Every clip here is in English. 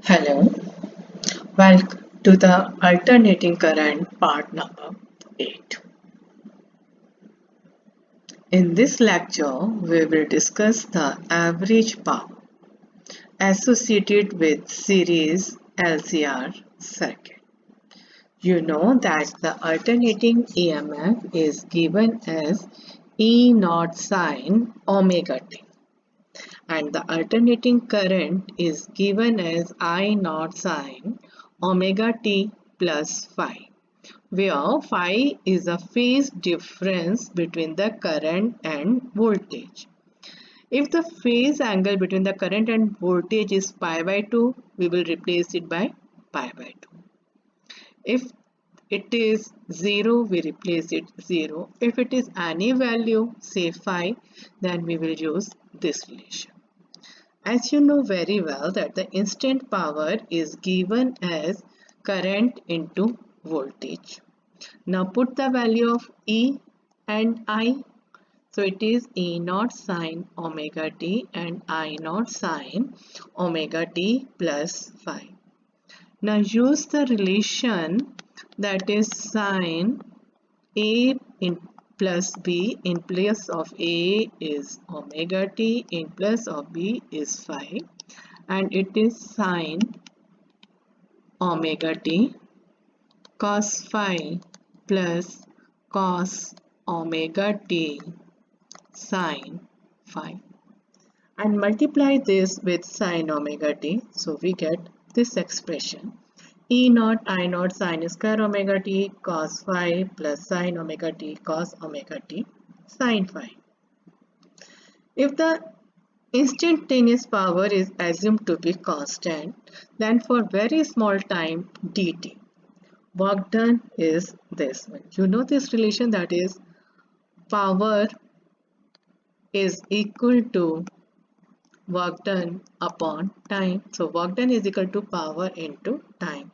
Hello, welcome to the alternating current part number 8. In this lecture, we will discuss the average power associated with series LCR circuit. You know that the alternating EMF is given as E naught sine omega t and the alternating current is given as I naught sine omega t plus phi, where phi is a phase difference between the current and voltage. If the phase angle between the current and voltage is pi by 2, we will replace it by pi by 2. If it is 0, we replace it 0. If it is any value, say phi, then we will use this relation. As you know very well that the instant power is given as current into voltage. Now put the value of E and I. So it is E naught sine omega t and I naught sine omega t plus phi. Now use the relation that is sine A in plus B in place of A is omega t in place of B is phi and it is sine omega t cos phi plus cos omega t sine phi and multiply this with sine omega t, so we get this expression E naught I naught sine square omega t cos phi plus sine omega t cos omega t sine phi. If the instantaneous power is assumed to be constant, then for very small time dt, work done is this one. You know this relation, that is power is equal to work done upon time. So work done is equal to power into time.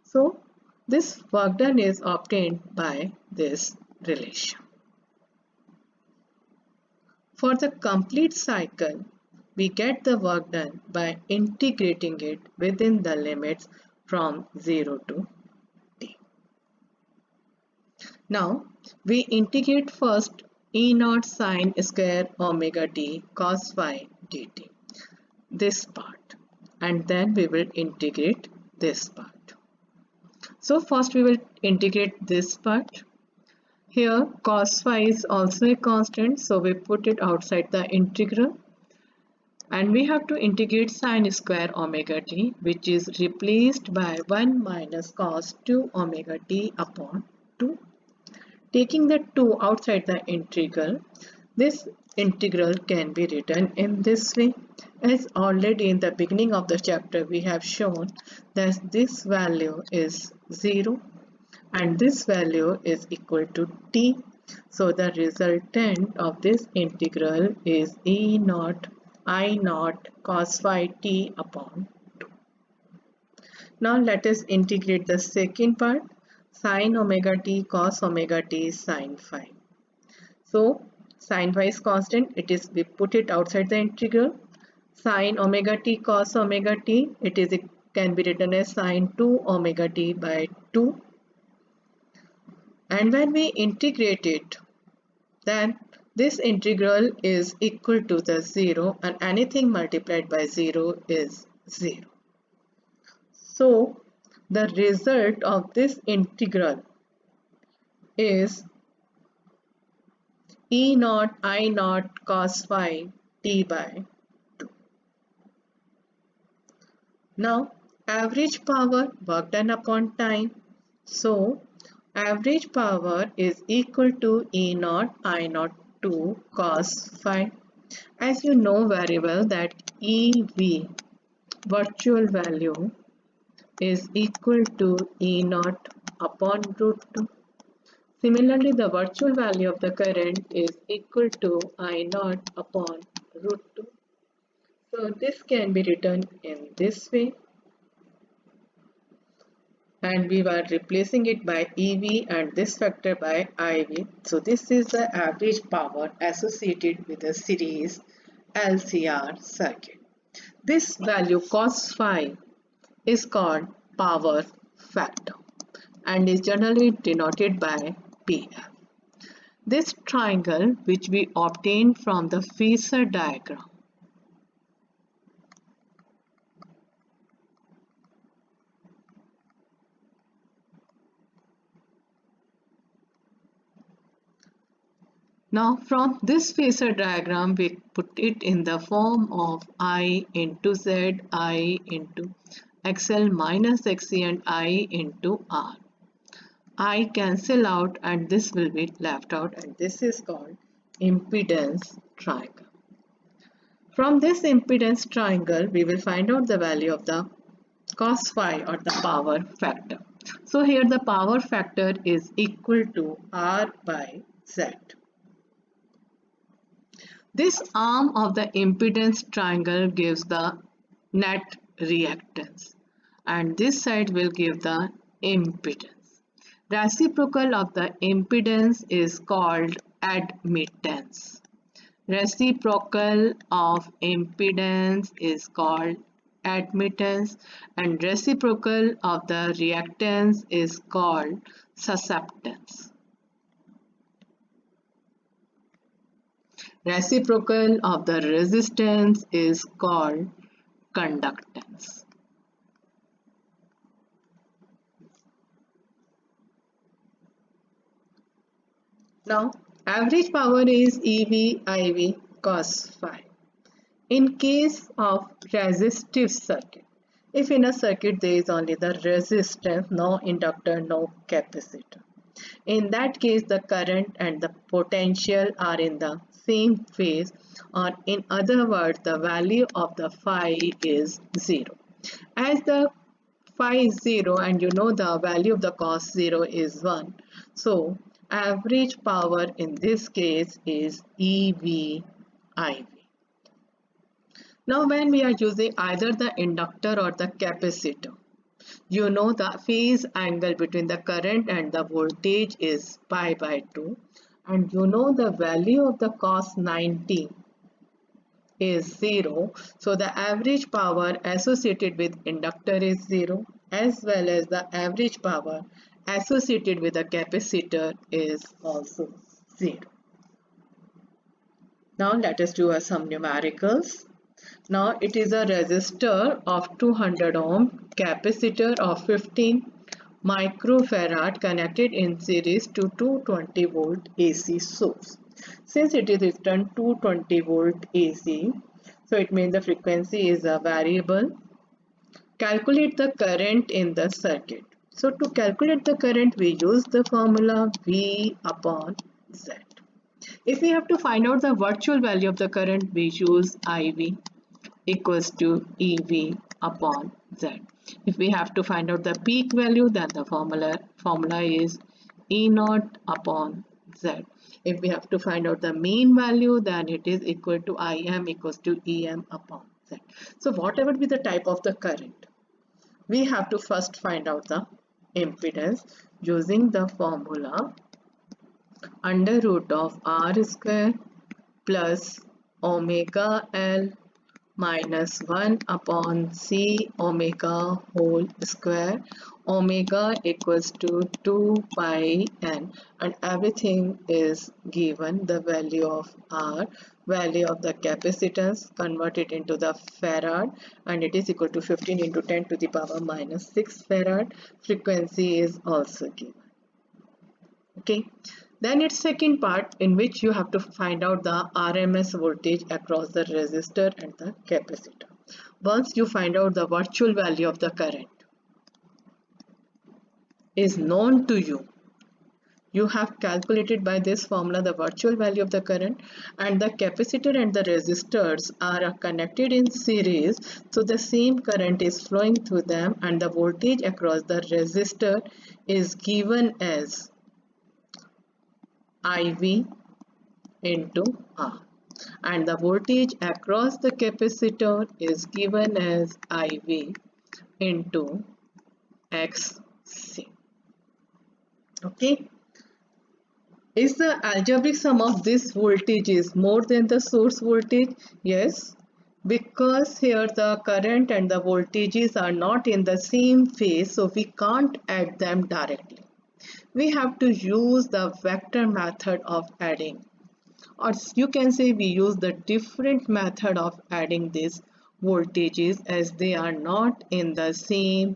So this work done is obtained by this relation. For the complete cycle, we get the work done by integrating it within the limits from 0 to t. Now we integrate first E naught sine square omega t cos phi dt, this part, and then we will integrate this part. So first we will integrate this part. Here cos phi is also a constant, so we put it outside the integral. And we have to integrate sine square omega t, which is replaced by 1 minus cos 2 omega t upon 2. Taking the 2 outside the integral, this integral can be written in this way. As already in the beginning of the chapter we have shown that this value is 0 and this value is equal to t. So the resultant of this integral is E naught I naught cos phi t upon 2. Now let us integrate the second part, sin omega t cos omega t sin phi. So sin phi is constant, we put it outside the integral. Sin omega t cos omega t, it can be written as sin 2 omega t by 2. And when we integrate it, then this integral is equal to the 0 and anything multiplied by 0 is 0. So the result of this integral is E naught I naught cos phi t by 2. Now average power work done upon time. So average power is equal to E naught I naught 2 cos phi. As you know very well that EV virtual value is equal to E naught upon root 2. Similarly, the virtual value of the current is equal to I naught upon root 2. So this can be written in this way. And we were replacing it by EV and this factor by IV. So this is the average power associated with the series LCR circuit. This value cos phi is called power factor and is generally denoted by PF. This triangle, which we obtained from the phasor diagram, now from this phasor diagram we put it in the form of I into Z, I into XL minus XC and I into R. I cancel out and this will be left out, and this is called impedance triangle. From this impedance triangle we will find out the value of the cos phi or the power factor. So here the power factor is equal to R by Z. This arm of the impedance triangle gives the net reactance and this side will give the impedance. Reciprocal of the impedance is called admittance. Reciprocal of impedance is called admittance and reciprocal of the reactance is called susceptance. Reciprocal of the resistance is called conductance. Now, average power is EV IV cos phi. In case of resistive circuit, if in a circuit there is only the resistance, no inductor, no capacitor, in that case the current and the potential are in the same phase, or in other words the value of the phi is 0. As the phi is 0 and you know the value of the cos 0 is 1, so average power in this case is EV IV. Now when we are using either the inductor or the capacitor, you know the phase angle between the current and the voltage is pi by 2 and you know the value of the cos 90 is 0. So the average power associated with inductor is 0 as well as the average power associated with the capacitor is also 0. Now let us do some numericals. Now it is a resistor of 200 ohm, capacitor of 15 microfarad connected in series to 220 volt AC source. Since it is written 220 volt AC, so it means the frequency is a variable. Calculate the current in the circuit. So to calculate the current we use the formula V upon Z. If we have to find out the virtual value of the current, we use IV equals to EV upon Z. If we have to find out the peak value, then the formula is E naught upon Z. If we have to find out the mean value, then it is equal to Im equals to Em upon Z. So whatever be the type of the current, we have to first find out the impedance using the formula under root of R square plus omega L minus 1 upon C omega whole square. Omega equals to 2 pi n and everything is given, the value of R, value of the capacitance converted into the farad, and it is equal to 15 into 10 to the power minus 6 farad. Frequency is also given. Okay. Then its second part in which you have to find out the RMS voltage across the resistor and the capacitor. Once you find out the virtual value of the current is known to you, you have calculated by this formula the virtual value of the current, and the capacitor and the resistors are connected in series, so the same current is flowing through them and the voltage across the resistor is given as IV into R and the voltage across the capacitor is given as IV into XC. Okay. Is the algebraic sum of this voltage is more than the source voltage? Yes. Because here the current and the voltages are not in the same phase, so we can't add them directly. We have to use the vector method of adding, or you can say we use the different method of adding these voltages as they are not in the same